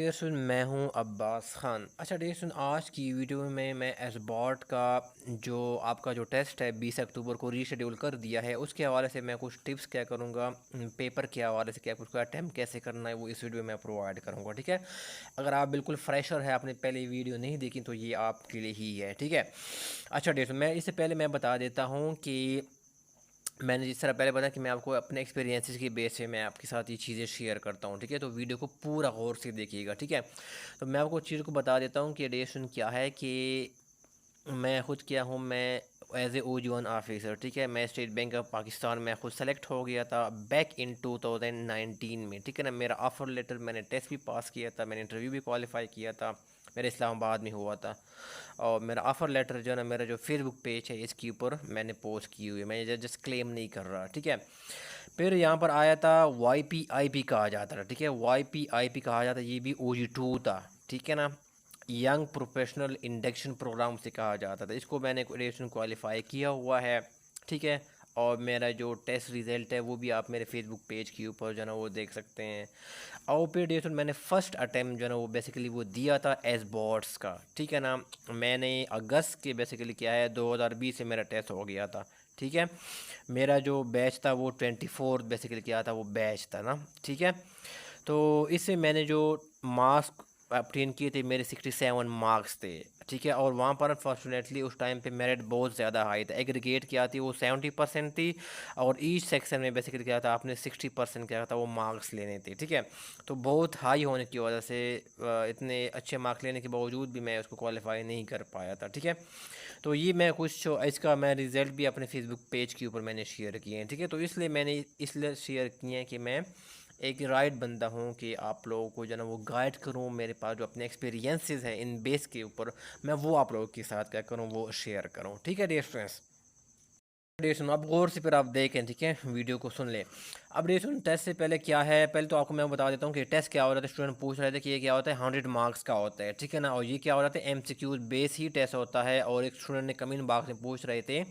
Dear सुन, मैं हूं अब्बास ख़ान। अच्छा डियर सुन, आज की वीडियो में मैं एसबॉट का जो आपका जो टेस्ट है 20 अक्टूबर को रीशेड्यूल कर दिया है, उसके हवाले से मैं कुछ टिप्स क्या करूंगा, पेपर के हवाले से क्या उसका अटैम्प्ट कैसे करना है वो इस वीडियो में प्रोवाइड करूंगा। ठीक है, अगर आप बिल्कुल फ्रेशर है, आपने पहले वीडियो नहीं देखी तो ये आपके लिए ही है। ठीक है। अच्छा डियर सुन, मैं इससे पहले मैं बता देता हूँ कि मैंने जिस तरह पहले बताया कि मैं आपको अपने एक्सपीरियंसेस की बेस पे मैं आपके साथ ये चीज़ें शेयर करता हूँ। ठीक है, तो वीडियो को पूरा गौर से देखिएगा। ठीक है, तो मैं आपको चीज़ को बता देता हूँ कि एडिएशन क्या है। कि मैं खुद क्या हूँ, मैं एज ए OG1 ऑफिसर, ठीक है, मैं स्टेट बैंक ऑफ पाकिस्तान में खुद सेलेक्ट हो गया था बैक इन 2019 में। ठीक है ना, मेरा ऑफ़र लेटर, मैंने टेस्ट भी पास किया था, मैंने इंटरव्यू भी क्वालिफाई किया था, मेरा इस्लामाबाद में हुआ था। और मेरा ऑफ़र लेटर जो है ना, मेरा जो फेसबुक पेज है इसके ऊपर मैंने पोस्ट की हुई है, मैं जस्ट क्लेम नहीं कर रहा। ठीक है, फिर यहाँ पर आया था YPIP कहा जाता था। ठीक है, YPIP कहा जाता, ये भी OG2 था। ठीक है ना, यंग प्रोफेशनल इंडक्शन प्रोग्राम से कहा जाता था। इसको मैंने एडिशन क्वालिफाई किया हुआ है। ठीक है, और मेरा जो टेस्ट रिज़ल्ट है वो भी आप मेरे फेसबुक पेज के ऊपर जो है ना वो देख सकते हैं। और फिर एडिशन मैंने फ़र्स्ट अटैम्प्ट जो है ना वो बेसिकली वो दिया था एस बॉट्स का। ठीक है ना, मैंने अगस्त के बेसिकली क्या है 2020 से मेरा टेस्ट हो गया था। ठीक है, मेरा जो बैच था वो 24 बेसिकली क्या था, वो बैच था ना। ठीक है, तो इससे मैंने जो मार्क्स obtain किए थे, मेरे 67 मार्क्स थे। ठीक है, और वहाँ पर अनफॉर्चुनेटली उस टाइम पे मेरिट बहुत ज़्यादा हाई था। एग्रीगेट क्या थी वो 70% थी, और ईच सेक्शन में बेसिकली क्या था, आपने 60% क्या था वो मार्क्स लेने थे। ठीक है, तो बहुत हाई होने की वजह से इतने अच्छे मार्क्स लेने के बावजूद भी मैं उसको क्वालिफाई नहीं कर पाया था। ठीक है, तो ये मैं कुछ इसका मैं रिज़ल्ट भी अपने फेसबुक पेज के ऊपर मैंने शेयर किए हैं। ठीक है, तो इसलिए मैंने इसलिए शेयर किए हैं कि मैं एक राइट बंदा हूँ कि आप लोगों को जो है ना वो गाइड करूँ। मेरे पास जो अपने एक्सपीरियंसेस हैं इन बेस के ऊपर, मैं वो आप लोगों के साथ क्या करूँ, वो शेयर करूँ। ठीक है डियर फ्रेंड्स, डेशन आप गौर से फिर आप देखें। ठीक है, वीडियो को सुन लें। अब डेशन टेस्ट से पहले क्या है, पहले तो आपको मैं बता देता हूँ कि टेस्ट क्या हो रहा है। स्टूडेंट पूछ रहे थे कि ये क्या होता है, 100 मार्क्स का होता है। ठीक है ना, और ये क्या हो रहा है, MCQ बेस ही टेस्ट होता है। और एक स्टूडेंट ने कमेंट बॉक्स में पूछ रहे थे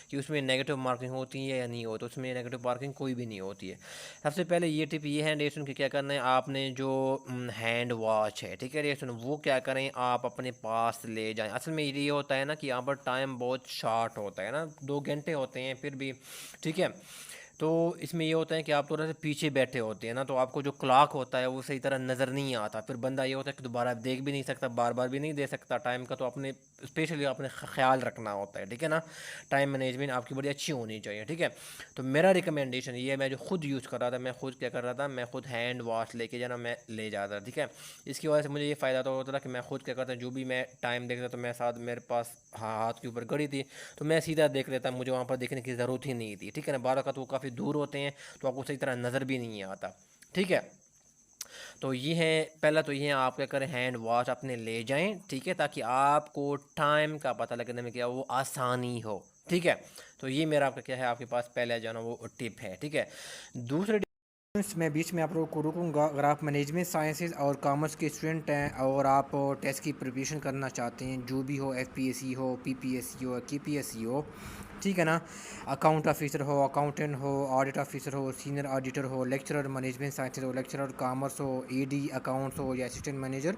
कि उसमें नेगेटिव मार्किंग होती है या नहीं होती। उसमें नेगेटिव मार्किंग कोई भी नहीं होती है। सबसे पहले ये टिप ये है डेशन कि क्या करना है, आपने जो हैंड वॉच है, ठीक है डेशन, वो क्या करें आप अपने पास ले जाएं। असल में ये होता है ना कि यहाँ पर टाइम बहुत शॉर्ट होता है ना, 2 घंटे होते हैं फिर भी। ठीक है, तो इसमें ये होता है कि आप थोड़ा सा पीछे बैठे होते हैं ना, तो आपको जो क्लॉक होता है वो सही तरह नज़र नहीं आता। फिर बंदा ये होता है कि दोबारा देख भी नहीं सकता, बार बार भी नहीं दे सकता टाइम का। तो अपने स्पेशली आपने ख्याल रखना होता है। ठीक है ना, टाइम मैनेजमेंट आपकी बड़ी अच्छी होनी चाहिए। ठीक है, तो मेरा रिकमेंडेशन ये है, मैं जो खुद यूज़ कर रहा था, मैं खुद क्या कर रहा था, मैं खुद हैंड वॉश लेके जाना मैं ले जाता था। ठीक है, इसकी वजह से मुझे ये फ़ायदा तो होता था कि मैं खुद क्या करता, जो भी मैं टाइम देखता तो मैं साथ मेरे पास हाथ के ऊपर घड़ी थी, तो मैं सीधा देख लेता, मुझे वहाँ पर देखने की ज़रूरत ही नहीं थी। ठीक है ना, बार का तो वो काफ़ी दूर होते हैं तो आपको सही तरह नज़र भी नहीं आता। ठीक है, तो ये है पहला, तो ये है आप क्या करें, हैंड वॉश अपने ले जाएं। ठीक है, ताकि आपको टाइम का पता लगने में क्या वो आसानी हो। ठीक है, तो ये मेरा आपका क्या है, आपके पास पहले जो है ना वो टिप है। ठीक है, दूसरे मैं बीच में आप लोगों को रुकूंगा। अगर आप मैनेजमेंट साइंसेज और कॉमर्स के स्टूडेंट हैं और आप टेस्ट की प्रिपरेशन करना चाहते हैं, जो भी हो, FPSC हो, PPSC हो, KPSC हो, ठीक है ना, अकाउंट ऑफिसर हो, अकाउंटेंट हो, ऑडिट ऑफिसर हो, सीनियर ऑडिटर हो, लेक्चरर मैनेजमेंट साइंसेज हो, लेक्चरर कॉमर्स हो, AD अकाउंट्स हो, या assistant manager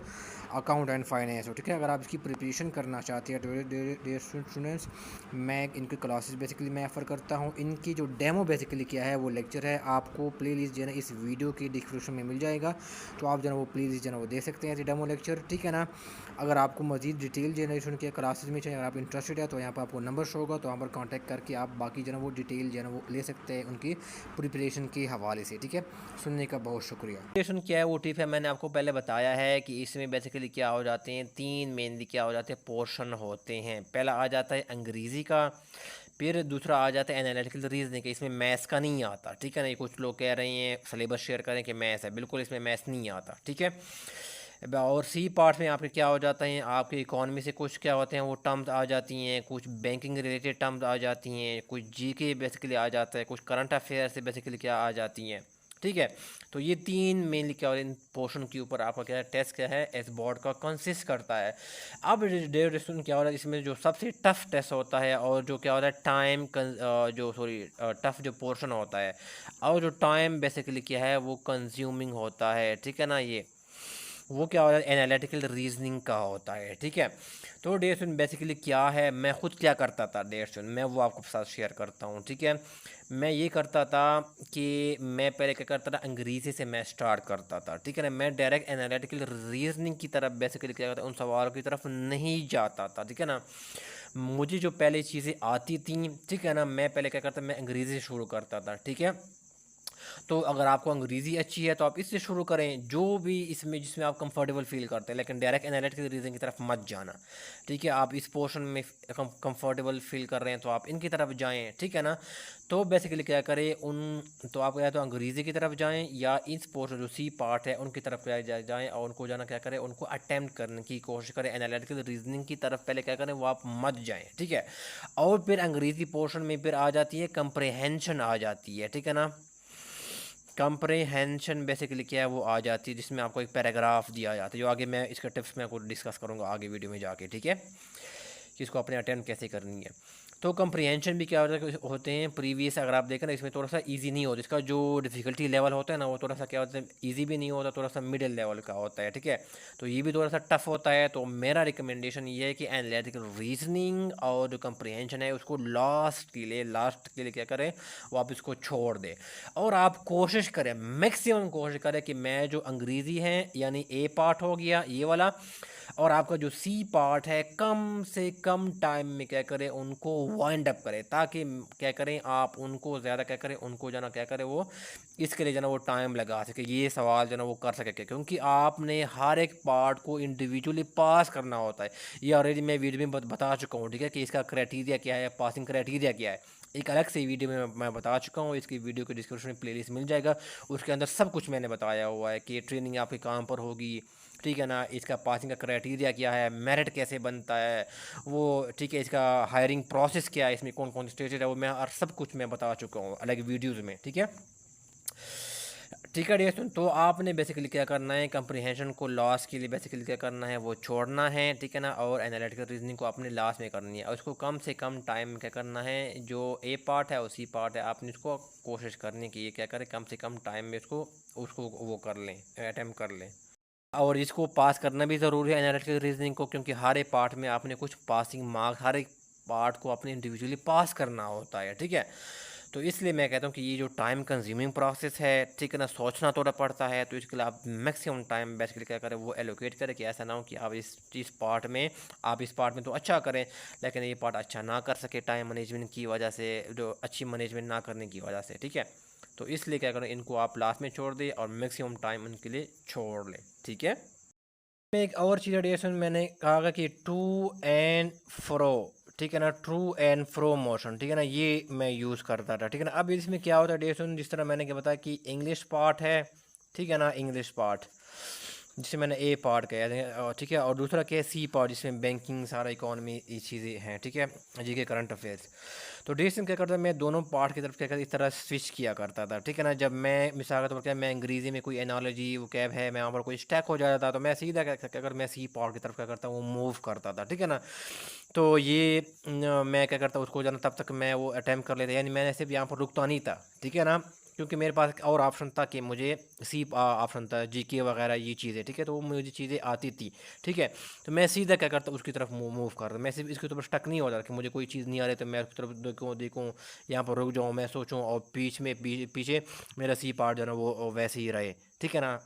account and finance हो। ठीक है, अगर आप इसकी प्रिपरेशन करना चाहते हैं डियर स्टूडेंट्स, मैं इनकी क्लासेस बेसिकली मैं ऑफ़र करता हूँ। इनकी जो डेमो बेसिकली क्या है वो लेक्चर है, आपको प्लेलिस्ट जो है ना इस वीडियो की डिस्क्रिप्शन में मिल जाएगा, तो आप जो है वो प्लेलिस्ट जो है वो दे सकते हैं डेमो लेक्चर। ठीक है ना, अगर आपको मजीद डिटेल जनरेशन के क्लासेस में चाहिए, अगर आप इंटरेस्टेड है तो यहाँ पर आपको नंबर शो होगा, तो वहाँ पर कांटेक्ट करके आप बाकी जो है वो डिटेल जो है वो ले सकते हैं उनकी प्रिपरेशन के हवाले से। ठीक है, सुनने का बहुत शुक्रिया। प्रिपरेशन क्या है वो टिप है, मैंने आपको पहले बताया है कि इसमें बेसिकली क्या हो जाते हैं, 3 मेनली क्या हो जाते हैं पोर्शन होते हैं। पहला आ जाता है अंग्रेज़ी का, फिर दूसरा आ जाता है एनालिटिकल रीजनिंग का। इसमें मैथ्स का नहीं आता। ठीक है ना, ये कुछ लोग कह रहे हैं सिलेबस शेयर करें कि मैथ्स है, बिल्कुल इसमें मैथ्स नहीं आता। ठीक है, और सी पार्ट में आपके क्या हो जाता है, आपके इकॉनमी से कुछ क्या होते हैं वो टर्म्स आ जाती हैं, कुछ बैंकिंग रिलेटेड टर्म्स आ जाती हैं, कुछ जीके बेसिकली आ जाता है, कुछ करंट अफेयर से बेसिकली क्या आ जाती हैं। ठीक है, तो ये 3 मेनली क्या, इन पोर्शन के ऊपर आपका क्या है टेस्ट क्या है एस बोर्ड का कंसिस्ट करता है। अब ड्यूरेशन क्या हो रहा है, इसमें जो सबसे टफ टेस्ट होता है और जो क्या होता है टाइम जो सॉरी टफ जो पोर्शन होता है और जो टाइम बेसिकली क्या है वो कंज्यूमिंग होता है। ठीक है ना, ये वो क्या होता है, एनालिटिकल रीजनिंग का होता है, ठीक है। तो डियर स्टूडेंट बेसिकली क्या है, मैं खुद क्या करता था डियर स्टूडेंट, मैं वो आपको साथ शेयर करता हूँ, ठीक है। मैं ये करता था कि मैं पहले क्या करता था, अंग्रेज़ी से मैं स्टार्ट करता था, ठीक है ना। मैं डायरेक्ट एनालिटिकल रीजनिंग की तरफ बेसिकली क्या करता, उन सवालों की तरफ नहीं जाता था, ठीक है ना। मुझे जो पहले चीज़ें आती थी, ठीक है ना, मैं पहले क्या करता, मैं अंग्रेज़ी से शुरू करता था, ठीक है। तो अगर आपको अंग्रेज़ी अच्छी है तो आप इससे शुरू करें, जो भी इसमें जिसमें आप कंफर्टेबल फ़ील करते हैं, लेकिन डायरेक्ट एनालिटिकल रीजनिंग की तरफ मत जाना, ठीक है। आप इस पोर्शन में कंफर्टेबल फ़ील कर रहे हैं तो आप इनकी तरफ जाएं, ठीक है ना। तो बेसिकली क्या करें, तो आप या तो अंग्रेज़ी की तरफ जाएं या इस पोर्शन जो सी पार्ट है उनकी तरफ जाएं और उनको जाना क्या करें, उनको अटैम्प्ट करने की कोशिश करें। एनालिटिकल रीजनिंग की तरफ पहले क्या करें, वो आप मत जाएं, ठीक है। और फिर अंग्रेज़ी पोर्शन में फिर आ जाती है कंप्रहेंशन आ जाती है, ठीक है ना। कंप्रहेंशन बेसिकली क्या है, वो आ जाती है जिसमें आपको एक पैराग्राफ दिया जाता है, जो आगे मैं इसका टिप्स में आपको डिस्कस करूँगा आगे वीडियो में जाके, ठीक है, कि इसको अपने अटेम्प्ट कैसे करनी है। तो कंप्रीहेंशन भी क्या होते हैं, प्रीवियस अगर आप देखें ना, इसमें थोड़ा सा इजी नहीं होता, इसका जो डिफ़िकल्टी लेवल होता है ना, वो थोड़ा सा क्या होता है, इजी भी नहीं होता, थोड़ा सा मिडिल लेवल का होता है, ठीक है। तो ये भी थोड़ा सा टफ होता है। तो मेरा रिकमेंडेशन ये है कि एनालिटिकल रीजनिंग और जो कंप्रीहेंशन है उसको लास्ट के लिए क्या करें, वो आप इसको छोड़ दें। और आप कोशिश करें, मैक्सिमम कोशिश करें कि मैं जो अंग्रेज़ी है यानी ए पार्ट हो गया ये वाला, और आपका जो सी पार्ट है कम से कम टाइम में क्या करें, उनको वाइंड अप करें, ताकि क्या करें आप उनको ज़्यादा क्या करें, उनको जो ना क्या करें, वो इसके लिए जो ना वो टाइम लगा सके, ये सवाल जो ना वो कर सके, क्योंकि आपने हर एक पार्ट को इंडिविजुअली पास करना होता है। ये ऑलरेडी मैं वीडियो में बता चुका हूँ, ठीक है, कि इसका क्राइटेरिया क्या है, पासिंग क्राइटेरिया क्या है, एक अलग से वीडियो में मैं बता चुका हूँ। इसकी वीडियो के डिस्क्रिप्शन में प्लेलिस्ट मिल जाएगा, उसके अंदर सब कुछ मैंने बताया हुआ है कि ट्रेनिंग आपके काम पर होगी, ठीक है ना, इसका पासिंग का क्राइटेरिया क्या है, मेरिट कैसे बनता है वो, ठीक है, इसका हायरिंग प्रोसेस क्या है, इसमें कौन कौन स्टेजेस है, वो मैं और सब कुछ मैं बता चुका हूँ अलग वीडियोज़ में, ठीक है। ठीक है डियर स्टूडेंट, तो आपने बेसिकली क्या करना है, कंप्रीहेंशन को लास्ट के लिए बेसिकली क्या करना है, वो छोड़ना है, ठीक है ना। और एनालिटिकल रीजनिंग को आपने लास्ट में करनी है, और उसको कम से कम टाइम में क्या करना है, जो ए पार्ट है उसी पार्ट है, आपने उसको कोशिश करने की ये क्या करें, कम से कम टाइम में उसको उसको वो कर लें, अटैम्प्ट कर लें। और इसको पास करना भी ज़रूरी है एनालिटिकल रीजनिंग को, क्योंकि हर एक पार्ट में आपने कुछ पासिंग मार्क्स, हर एक पार्ट को आपने इंडिविजुअली पास करना होता है, ठीक है। तो इसलिए मैं कहता हूँ कि ये जो टाइम कंज्यूमिंग प्रोसेस है, ठीक है ना, सोचना थोड़ा पड़ता है, तो इसके लिए आप मैक्सिमम टाइम बेसिकली क्या करें, वो एलोकेट करें, कि ऐसा ना हो कि आप इस पार्ट में, आप इस पार्ट में तो अच्छा करें लेकिन ये पार्ट अच्छा ना कर सके टाइम मैनेजमेंट की वजह से, जो अच्छी मैनेजमेंट ना करने की वजह से, ठीक है। तो इसलिए क्या करें, इनको आप लास्ट में छोड़ दें और मैक्सिमम टाइम उनके लिए छोड़ लें, ठीक है। में एक और चीज़ एडिएशन मैंने कहा कि टू एंड फ्रो, ठीक है ना, ट्रू एंड फ्रो मोशन, ठीक है ना, ये मैं यूज़ करता था, ठीक है ना। अब इसमें क्या होता है एडिएशन, जिस तरह मैंने क्या बताया कि इंग्लिश पार्ट है, ठीक है ना, इंग्लिश पार्ट जिसे मैंने ए पार्ट कहा है, ठीक है, और दूसरा क्या है सी पार्ट, जिसमें बैंकिंग सारा इकोनॉमी ये चीज़ें हैं, ठीक है, जी के करंट अफेयर्स। तो डिसीजन क्या करता मैं दोनों पार्ट की तरफ क्या करता, इस तरह स्विच किया करता था, ठीक है ना। जब मैं मिसाल के तौर पर क्या, मैं अंग्रेज़ी में कोई एनालॉजी वो कैब है, मैं वहाँ पर कोई स्टैक हो जाता था, तो मैं सीधा क्या कर, मैं सी पार्ट की तरफ क्या करता हूँ, मूव करता था, ठीक है ना। तो ये मैं क्या करता उसको जाना, तब तक मैं वो अटैम्प्ट कर लेता, यानी मैंने सिर्फ यहाँ पर रुकता नहीं था, ठीक है ना, क्योंकि मेरे पास एक और ऑप्शन था कि मुझे सी ऑप्शन था जीके वगैरह ये चीज़ें, ठीक है, तो वो मुझे चीज़ें आती थी, ठीक है। तो मैं सीधा क्या करता उसकी तरफ मूव करता, मैं सिर्फ इसके ऊपर स्टक नहीं होता कि मुझे कोई चीज़ नहीं आ रही तो मैं उसकी तरफ देखूँ देखूँ यहाँ पर रुक जाऊँ, मैं सोचूँ और पीछे मेरा सी पार्ट जो है ना वो वैसे ही रहे, ठीक है ना।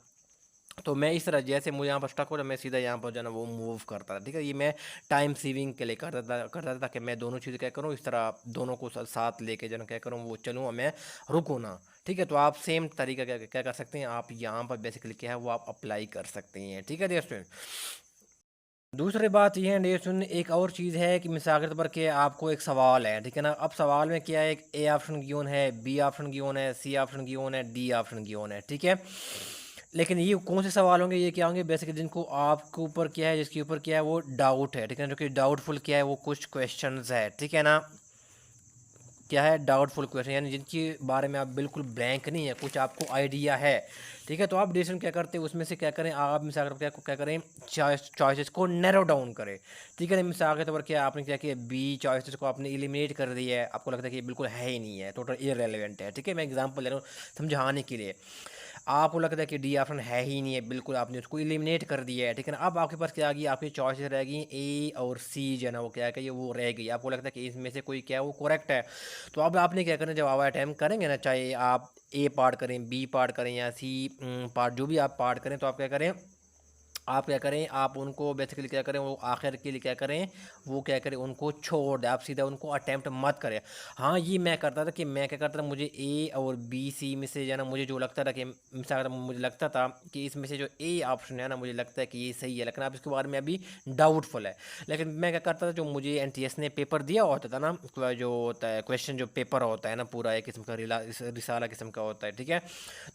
तो मैं इस तरह जैसे मुझे यहाँ पर स्टक हो रहा मैं सीधा यहाँ पर जो है ना वो मूव करता था, ठीक है। ये मैं टाइम सेविंग के लिए करता था ताकि मैं दोनों चीज़ें क्या करूँ, इस तरह दोनों को साथ लेके जो है ना क्या करूँ, वो चलूँ और मैं रुकूँ ना, ठीक है। तो आप सेम तरीका क्या क्या कर सकते हैं, आप यहाँ पर बेसिकली क्या है वो आप अप्लाई कर सकते हैं, ठीक है डियर स्टूडेंट। दूसरी बात यह है डियर स्टूडेंट, एक और चीज़ है कि मिसाल के तौर पर कि आपको एक सवाल है, ठीक है ना। अब सवाल में क्या है, एक ए ऑप्शन गिवन है, बी ऑप्शन गिवन है, सी ऑप्शन गिवन है, डी ऑप्शन गिवन है, ठीक है। लेकिन ये कौन से सवाल होंगे, ये क्या होंगे बेसिकली, जिनको आपके ऊपर क्या है, जिसके ऊपर क्या है वो डाउट है, ठीक है ना, जो कि डाउटफुल क्या है, वो कुछ क्वेश्चंस है, ठीक है ना। क्या है, डाउटफुल क्वेश्चन, यानी जिनके बारे में आप बिल्कुल ब्लैंक नहीं है, कुछ आपको आइडिया है, ठीक है। तो आप डिसीजन क्या करते हैं, उसमें से क्या करें, आप मिसाल के तौर पर क्या करें, चॉइसेस को नैरो डाउन करें, ठीक है ना। मिसाल के तौर पर क्या आपने क्या किया, बी चॉइसेस को आपने एलिमिनेट कर दिया है, आपको लगता है कि ये बिल्कुल है ही नहीं है, टोटल इररेलेवेंट है, ठीक है। मैं एग्जांपल ले रहा हूँ समझाने के लिए। आपको लगता है कि डी ऑप्शन है ही नहीं है, बिल्कुल आपने उसको एलिमिनेट कर दिया है, ठीक है ना। अब आपके पास क्या आ गई, आपकी चॉइसेस रह गई ए और सी जो है ना, वो क्या है, वो रह गई। आपको लगता है कि इसमें से कोई क्या है वो करेक्ट है। तो अब आपने क्या करना है, जब आप अटैम्प्ट करेंगे ना, चाहे आप ए पार्ट करें, बी पार्ट करें या सी पार्ट, जो भी आप पार्ट करें, तो आप क्या करें, आप क्या करें, आप उनको बेसिकली क्या करें, वो आखिर के लिए क्या करें, वो क्या करें, उनको छोड़ दें, आप सीधा उनको अटैम्प्ट मत करें। हाँ, ये मैं करता था कि मैं क्या करता था, मुझे ए और बी सी में से जो है ना, मुझे जो लगता था कि मिसाल मुझे लगता था कि इसमें से जो ए ऑप्शन है ना, मुझे लगता है कि ये सही है, लेकिन अब इसके बारे में अभी डाउटफुल है। लेकिन मैं क्या करता था, जो मुझे एनटीएस ने पेपर दिया होता था ना, जो होता है क्वेश्चन, जो पेपर होता है ना, पूरा एक किस्म का रिसाला किस्म का होता है, ठीक है।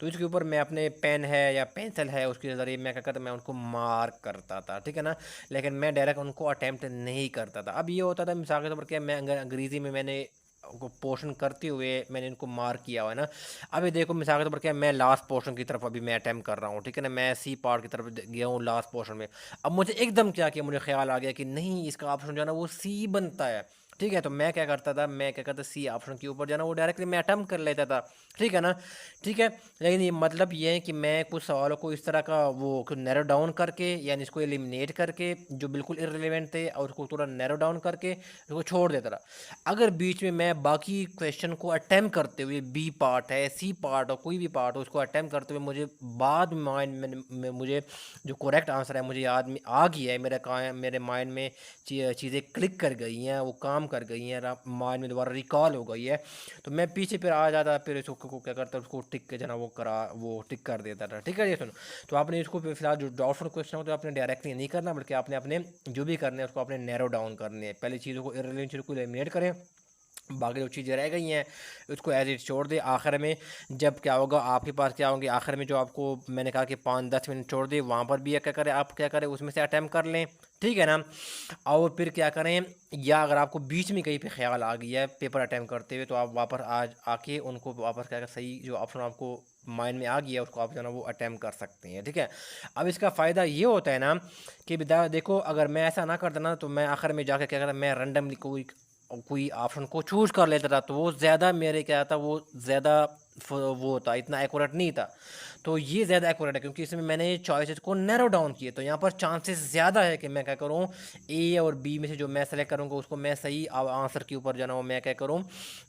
तो इसके ऊपर मैं अपने पेन है या पेंसिल है, उसके ज़रिए मैं क्या करता, मैं उनको मार्क करता था, ठीक है ना। लेकिन मैं डायरेक्ट उनको अटैम्प्ट नहीं करता था। अब ये होता था मिसाल के तौर पर, क्या मैं अगर अंग्रेज़ी में मैंने को पोर्शन करते हुए मैंने इनको मार्क किया हुआ है ना। अभी देखो मिसाल के तौर पर, क्या मैं लास्ट पोर्शन की तरफ अभी मैं अटैम्प्ट कर रहा हूँ, ठीक है ना, मैं सी पार्ट की तरफ गया हूँ लास्ट पोर्शन में। अब मुझे एकदम क्या किया, मुझे ख्याल आ गया कि नहीं, इसका ऑप्शन जो है ना वो सी बनता है, ठीक है। तो मैं क्या करता था, मैं क्या करता, सी ऑप्शन के ऊपर जाना, वो डायरेक्टली मैं अटैम्प्ट कर लेता था, ठीक है ना, ठीक है। लेकिन ये मतलब ये है कि मैं कुछ सवालों को इस तरह का वो नैरो डाउन करके, यानी इसको एलिमिनेट करके, जो बिल्कुल इररिलेवेंट थे, और उसको थोड़ा नैरो डाउन करके उसको छोड़ देता रहा। अगर बीच में मैं बाकी क्वेश्चन को अटैम्प्ट करते हुए, बी पार्ट है, सी पार्ट हो, कोई भी पार्ट हो, उसको अटैम्प्ट करते हुए मुझे बाद में माइंड में मुझे जो करेक्ट आंसर है मुझे याद में आ गया है, मेरे माइंड में चीज़ें क्लिक कर गई हैं, वो काम कर गई हैं, माइंड में दोबारा रिकॉल हो गई है, तो मैं पीछे फिर आ जाता, फिर इसको क्या करता, उसको टिक के जना वो टिक कर देता था, ठीक है। ये सुनो, तो आपने इसको फिलहाल जो डाउटफुल क्वेश्चन हो, तो आपने डायरेक्टली नहीं करना, बल्कि आपने अपने जो भी करने हैं उसको आपने नैरो डाउन करने हैं। पहले चीज़ों को, इररिलेवेंट चीज़ों को एलिमिनेट करें, बाकी जो चीज़ें रह गई हैं उसको एज इट छोड़ दे। आखिर में जब क्या होगा, आपके पास क्या होंगे आखिर में, जो आपको मैंने कहा कि 5-10 मिनट छोड़ दे, वहाँ पर भी क्या करें, आप क्या करें, उसमें से अटैम्प्ट कर लें, ठीक है ना। और फिर क्या करें, या अगर आपको बीच में कहीं पे ख्याल आ गया है पेपर अटैम्प्ट करते हुए, तो आप वापस आज आके उनको वापस क्या कर, सही जो ऑप्शन आपको माइंड में आ गया उसको आप जो है ना वो अटैम्प्ट कर सकते हैं, ठीक है। अब इसका फ़ायदा ये होता है ना कि देखो, अगर मैं ऐसा ना करता ना, तो मैं आखिर में जाकर क्या करता, मैं रैंडमली कोई ऑप्शन को चूज़ कर लेता था, तो वो ज़्यादा मेरे क्या था, वो ज़्यादा वो था, इतना एक्यूरेट नहीं था। तो ये ज़्यादा एक्यूरेट है, क्योंकि इसमें मैंने चॉइसेस को नैरो डाउन किए, तो यहाँ पर चांसेस ज़्यादा है कि मैं क्या करूँ, ए और बी में से जो मैं सेलेक्ट करूँगा उसको मैं सही आंसर के ऊपर जाना, वो मैं क्या करूँ,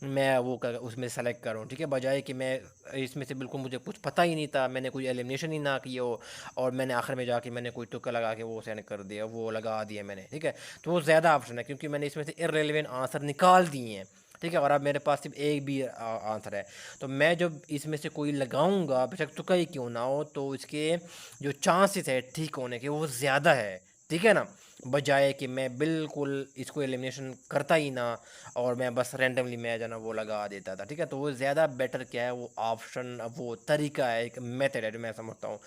मैं वो उसमें सेलेक्ट करूँ, ठीक है। बजाय कि मैं इसमें से बिल्कुल मुझे कुछ पता ही नहीं था, मैंने कोई एलिमिनेशन ही ना की हो, और मैंने आखिर में जाके मैंने कोई तुक्का लगा के वो सेंड कर दिया, वो लगा दिया मैंने, ठीक है। तो वो ज़्यादा ऑप्शन है, क्योंकि मैंने इसमें से इररिलेवेंट आंसर निकाल दिए हैं, ठीक है। और अब मेरे पास सिर्फ एक भी आंसर है, तो मैं जब इसमें से कोई लगाऊंगा, बेशक तुक्का ही क्यों ना हो, तो इसके जो चांसेस है ठीक होने के वो ज़्यादा है, ठीक है ना। बजाय कि मैं बिल्कुल इसको एलिमिनेशन करता ही ना, और मैं बस रैंडमली मैं जाना वो लगा देता था, ठीक है। तो वो ज़्यादा बेटर क्या है, वो ऑप्शन, वो तरीका है, एक मेथड है जो मैं समझता हूँ।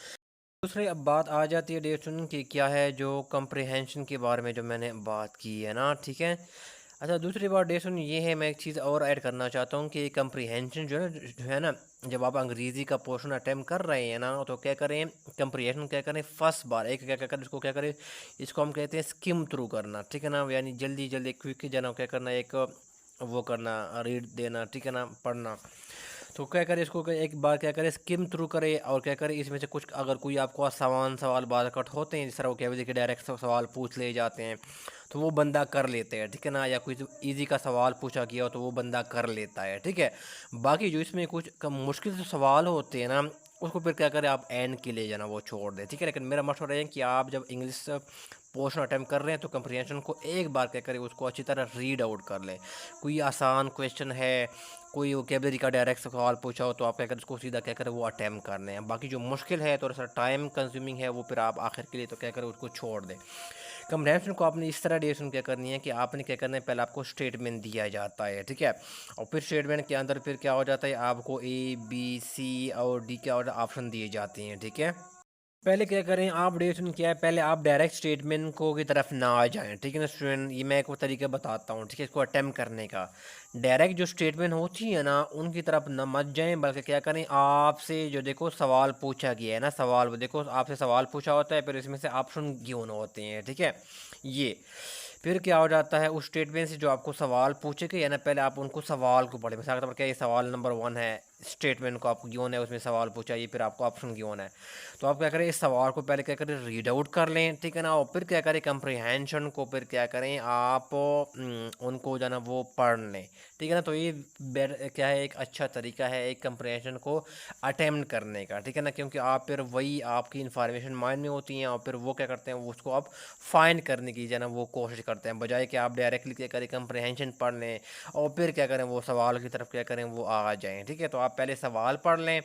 दूसरी अब बात आ जाती है डेटन कि क्या है, जो कंप्रिहेंशन के बारे में जो मैंने बात की है ना, ठीक है। अच्छा, दूसरी बात डेटन ये है, मैं एक चीज़ और ऐड करना चाहता हूँ कि कंप्रिहेंशन जो है ना, जब आप अंग्रेज़ी का पोर्शन अटैम्प्ट कर रहे हैं ना, तो क्या करें, कंप्रिहेंशन क्या करें, फर्स्ट बार एक क्या क्या करें, इसको क्या करें, इसको हम कहते हैं स्किम थ्रू करना, ठीक है ना, यानी जल्दी जल्दी क्विक जाना, क्या करना, एक वो करना, रीड देना, ठीक है ना, पढ़ना। तो क्या करें, इसको एक बार क्या करें, स्किम थ्रू करें, और क्या करें, इसमें से कुछ अगर कोई आपको सवाल बार कट होते हैं, जिस तरह वो क्या कि डायरेक्ट सवाल पूछ ले जाते हैं, तो वो बंदा कर लेते हैं, ठीक है ना, या कोई इजी का सवाल पूछा गया हो तो वो बंदा कर लेता है, ठीक है। बाकी जो इसमें कुछ मुश्किल से सवाल होते हैं ना, उसको फिर क्या करें, आप एंड के लिए जाना वो छोड़ दें, ठीक है। लेकिन मेरा मशवरा है कि आप जब इंग्लिश पोर्शन अटैम्प्ट कर रहे हैं, तो कंप्रीहेंशन को एक बार क्या करें, उसको अच्छी तरह रीड आउट कर लें। कोई आसान क्वेश्चन है, कोई वोकेबलरी का डायरेक्ट सवाल पूछा हो, तो आप क्या करें, उसको सीधा क्या करें, वो अटैम्प्ट करने हैं। बाकी जो मुश्किल है, थोड़ा सा टाइम कंज्यूमिंग है, वो फिर आप आखिर के लिए तो क्या करें, उसको छोड़ दें। कंप्रहेंशन को आपने इस तरह डिवीजन क्या करनी है कि आपने क्या करना है, पहले आपको स्टेटमेंट दिया जाता है, ठीक है। और फिर स्टेटमेंट के अंदर फिर क्या हो जाता है, आपको ए बी सी और डी के ऑप्शन दिए जाते हैं, ठीक है। पहले क्या करें, आप डिवीजन क्या है, पहले आप डायरेक्ट स्टेटमेंट को की तरफ ना आ जाएं, ठीक है ना स्टूडेंट। ये मैं एक वो तरीका बताता हूँ, ठीक है, इसको अटेम्प्ट करने का। डायरेक्ट जो स्टेटमेंट होती है ना, उनकी तरफ न मत जाएं, बल्कि क्या करें, आपसे जो देखो सवाल पूछा गया है ना, सवाल वो देखो आपसे सवाल पूछा होता है, फिर इसमें से ऑप्शन गिवन होते हैं, ठीक है। ये फिर क्या हो जाता है, उस स्टेटमेंट से जो आपको सवाल पूछे गए है ना, पहले आप उनको सवाल को पढ़ें। मिसाल के तौर पर क्या, ये सवाल नंबर 1 है, स्टेटमेंट को आपको गिवन है, उसमें सवाल पूछा, ये फिर आपको ऑप्शन गिवन है। तो आप क्या करें, इस सवाल को पहले क्या करें, रीड आउट कर लें, ठीक है ना। और फिर क्या करें, कंप्रीहेंशन को फिर क्या करें आप उनको जो है ना वो पढ़ लें, ठीक है ना। तो ये क्या है, एक अच्छा तरीका है एक कंप्रीहेंशन को अटेम्प्ट करने का, ठीक है ना। क्योंकि आप फिर वही आपकी इन्फॉर्मेशन माइंड में होती हैं और फिर वो क्या करते हैं, वो उसको आप फाइंड करने की जो है ना वो कोशिश करते हैं, बजाय कि आप डायरेक्टली क्या करें, कंप्रीहेंशन पढ़ लें और फिर क्या करें, वो सवाल की तरफ क्या करें वो आ जाएं, ठीक है। तो आप पहले सवाल पढ़ लें,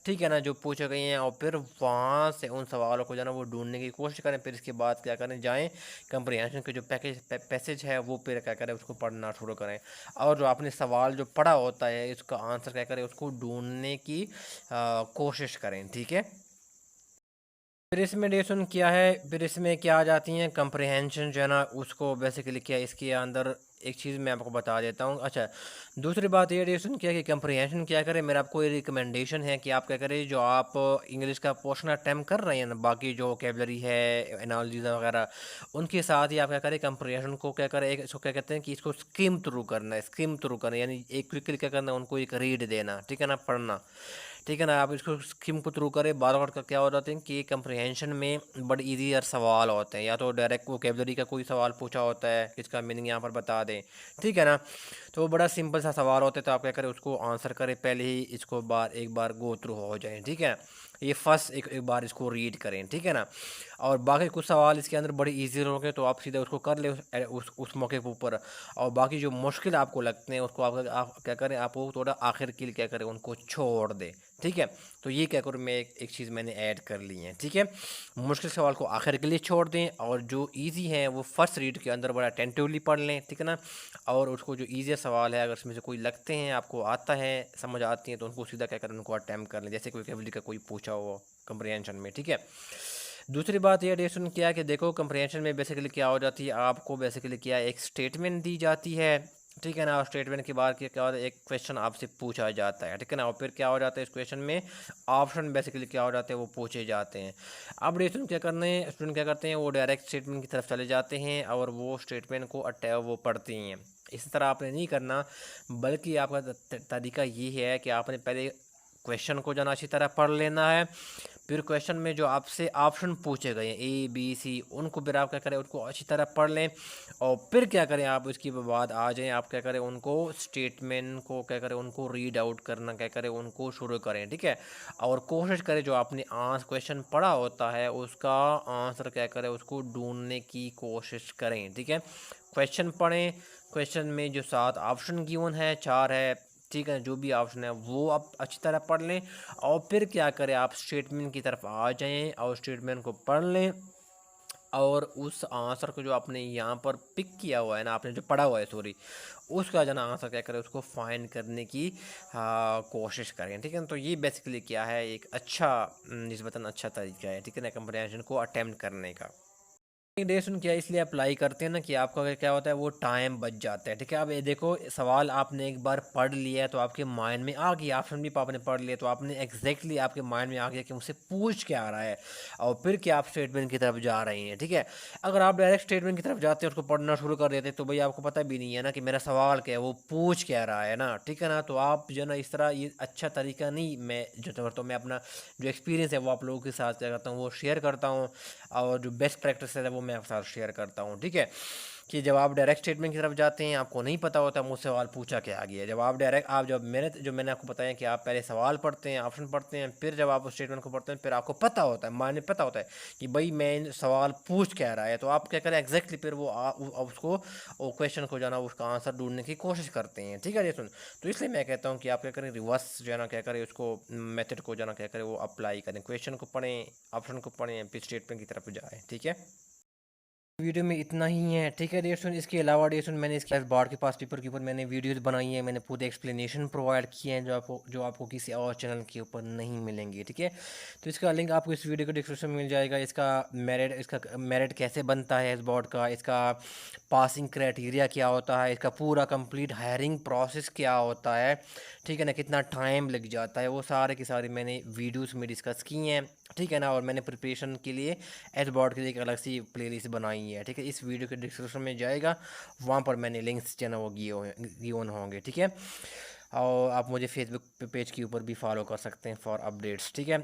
ठीक है ना, जो पूछे गए हैं, और फिर वहाँ से उन सवालों को जो है ना वो ढूंढने की कोशिश करें। फिर इसके बाद क्या करें, जाएं कंप्रीहेंशन के जो पैसेज है वो फिर क्या करें, उसको पढ़ना शुरू करें। और जो आपने सवाल जो पढ़ा होता है इसका आंसर क्या करें, उसको ढूंढने की कोशिश करें, ठीक है। फिर इसमें डेसन क्या है, फिर इसमें क्या आ जाती हैं कंप्रीहेंशन जो है ना उसको बेसिकली क्या इसके अंदर एक चीज़ मैं आपको बता देता हूँ। अच्छा, दूसरी बात ये डेसन क्या है कि कंप्रीहेंशन क्या करें, मेरा आपको ये रिकमेंडेशन है कि आप क्या करें, जो आप इंग्लिश का पोर्शन अटैम्प्ट कर रहे हैं ना, बाकी जो वोकेबलरी है, एनालॉजीज वगैरह, उनके साथ ही आप क्या करें, कंप्रीहेंशन को क्या करें, एक इसको क्या कहते हैं कि इसको स्किम थ्रू करना है, स्किम थ्रू करना यानी एक क्विकली क्या करना है, उनको एक रीड देना, ठीक है ना, पढ़ना, ठीक है ना। आप इसको स्किम को थ्रू करें, बार बार का क्या हो जाता है कि कंप्रीहेंशन में बड़े इजी यार सवाल होते हैं, या तो डायरेक्ट वोकेबलरी का कोई सवाल पूछा होता है जिसका मीनिंग यहाँ पर बता दें, ठीक है ना। तो बड़ा सिंपल सा सवाल होता है, तो आप क्या करें, उसको आंसर करें पहले ही, इसको एक बार गो थ्रू हो जाए, ठीक है। ये फर्स्ट एक बार इसको रीड करें, ठीक है ना। और बाकी कुछ सवाल इसके अंदर बड़े इजी होंगे तो आप सीधे उसको कर ले उस मौके के ऊपर। और बाकी जो मुश्किल आपको लगते हैं उसको आप क्या करें, आप वो थोड़ा आखिर के लिए क्या करें, उनको छोड़ दें, ठीक है। तो ये क्या करूँ मैं, एक चीज़ मैंने ऐड कर ली है, ठीक है। मुश्किल सवाल को आखिर के लिए छोड़ दें और जो इजी है वो फर्स्ट रीड के अंदर बड़ा अटेंटिवली पढ़ लें, ठीक है ना। और उसको जो ईजी सवाल है अगर उसमें से कोई लगते हैं आपको आता है, समझ आती हैं, तो उनको सीधा क्या करें, उनको अटैम्प्ट कर लें, जैसे कोई वोकेबलरी का कोई पूछा हो कंप्रीहेंशन में, ठीक है। दूसरी बात ये डेसन क्या है कि देखो कंप्रीहेंशन में बेसिकली क्या हो जाती है, आपको बेसिकली क्या एक स्टेटमेंट दी जाती है, ठीक है ना। और स्टेटमेंट के बाद क्या होता है, एक क्वेश्चन आपसे पूछा जाता है, ठीक है ना। और फिर क्या हो जाता है, इस क्वेश्चन में ऑप्शन बेसिकली क्या हो जाते हैं, वो पूछे जाते हैं। अब डेसन क्या करने स्टूडेंट क्या करते हैं, वो डायरेक्ट स्टेटमेंट की तरफ चले जाते हैं और वो स्टेटमेंट को वो पढ़ती हैं। इस तरह आपने नहीं करना, बल्कि आपका तरीका ये है कि आपने पहले क्वेश्चन को जाना अच्छी तरह पढ़ लेना है। फिर क्वेश्चन में जो आपसे ऑप्शन पूछे गए हैं A B C, उनको फिर आप क्या करें, उनको अच्छी तरह पढ़ लें। और फिर क्या करें, आप उसके बाद आ जाएं, आप क्या करें, उनको स्टेटमेंट को क्या करें, उनको रीड आउट करना क्या करें, उनको शुरू करें, ठीक है। और कोशिश करें जो आपने क्वेश्चन पढ़ा होता है उसका आंसर क्या करें, उसको ढूंढने की कोशिश करें, ठीक है। क्वेश्चन पढ़ें, क्वेश्चन में जो 7 ऑप्शन गिवन है, 4 है, ठीक है, जो भी ऑप्शन है वो आप अच्छी तरह पढ़ लें। और फिर क्या करें, आप स्टेटमेंट की तरफ आ जाएं और स्टेटमेंट को पढ़ लें। और उस आंसर को जो आपने यहाँ पर पिक किया हुआ है ना, आपने जो पढ़ा हुआ है सॉरी, उसका जो ना आंसर क्या करें, उसको फाइंड करने की कोशिश करें, ठीक है ना। तो ये बेसिकली क्या है, एक अच्छा निस्बतन अच्छा तरीका है, ठीक है ना, कंप्रीहेंशन को अटेम्प्ट करने का। डेसन क्या इसलिए अप्लाई करते हैं ना कि आपका क्या होता है, वो टाइम बच जाता है, ठीक है। अब ये देखो सवाल आपने एक बार पढ़ लिया है तो आपके माइंड में आ गया, ऑप्शन भी आपने पढ़ लिया तो आपने एग्जैक्टली आपके माइंड में आ गया कि मुझसे पूछ क्या आ रहा है। और फिर क्या आप स्टेटमेंट की तरफ जा रहे हैं, ठीक है। अगर आप डायरेक्ट स्टेटमेंट की तरफ जाते हैं, उसको पढ़ना शुरू कर देते तो भाई आपको पता भी नहीं है ना कि मेरा सवाल क्या है, वो पूछ क्या रहा है ना, ठीक है ना। तो आप जो ना इस तरह ये अच्छा तरीका नहीं, मैं जो करता हूँ, मैं अपना जो एक्सपीरियंस है वो आप लोगों के साथ क्या करता हूँ, वो शेयर करता हूँ। और जो बेस्ट प्रैक्टिस है वो मैं आपके साथ शेयर करता हूँ, ठीक है। कि जब आप डायरेक्ट स्टेटमेंट की तरफ जाते हैं, आपको नहीं पता होता मुझसे सवाल पूछा क्या आ गया, जब आप डायरेक्ट आप जब मैंने आपको बताया कि आप पहले सवाल पढ़ते हैं, ऑप्शन पढ़ते हैं, फिर जब आप उस स्टेटमेंट को पढ़ते हैं, फिर आपको पता होता है, माने पता होता है कि भाई मैं सवाल पूछ क्या रहा है, तो आप क्या करें एग्जैक्टली फिर वो उसको वो क्वेश्चन को जाना उसका आंसर ढूंढने की कोशिश करते हैं, ठीक है। ये सुन, तो इसलिए मैं कहता हूँ कि आप क्या करें, रिवर्स जो है ना क्या करें, उसको मेथड को जाना क्या करें, वो अप्लाई करें, क्वेश्चन को पढ़ें, ऑप्शन को पढ़ें, फिर स्टेटमेंट की तरफ जाएँ, ठीक है। वीडियो में इतना ही है, ठीक है डेसन। इसके अलावा डेसन मैंने इसके बार के पास पेपर के ऊपर मैंने वीडियोस बनाई है, मैंने पूरे एक्सप्लेनेशन प्रोवाइड किए हैं जो आपको किसी और चैनल के ऊपर नहीं मिलेंगे, ठीक है। तो इसका लिंक आपको इस वीडियो के डिस्क्रिप्शन में मिल जाएगा। इसका मेरिट कैसे बनता है इस बोर्ड का, इसका पासिंग क्राइटेरिया क्या होता है, इसका पूरा कंप्लीट हायरिंग प्रोसेस क्या होता है, ठीक है ना, कितना टाइम लग जाता है, वो सारे की सारी मैंने वीडियोस में डिस्कस की हैं, ठीक है ना। और मैंने प्रिपरेशन के लिए एस बोर्ड के लिए एक अलग सी प्लेलिस्ट बनाई है, ठीक है। इस वीडियो के डिस्क्रिप्शन में जाएगा, वहाँ पर मैंने लिंक्स जो है ना वो गिवन होंगे, ठीक है। और आप मुझे फेसबुक पेज के ऊपर भी फॉलो कर सकते हैं फॉर अपडेट्स, ठीक है।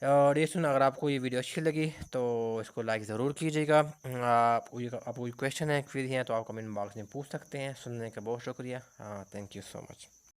ये सुन, अगर आपको ये वीडियो अच्छी लगी तो इसको लाइक ज़रूर कीजिएगा। आपको कोई क्वेश्चन है, क्वेरी है तो आप कमेंट बॉक्स में पूछ सकते हैं। सुनने का बहुत शुक्रिया। हाँ, थैंक यू सो मच।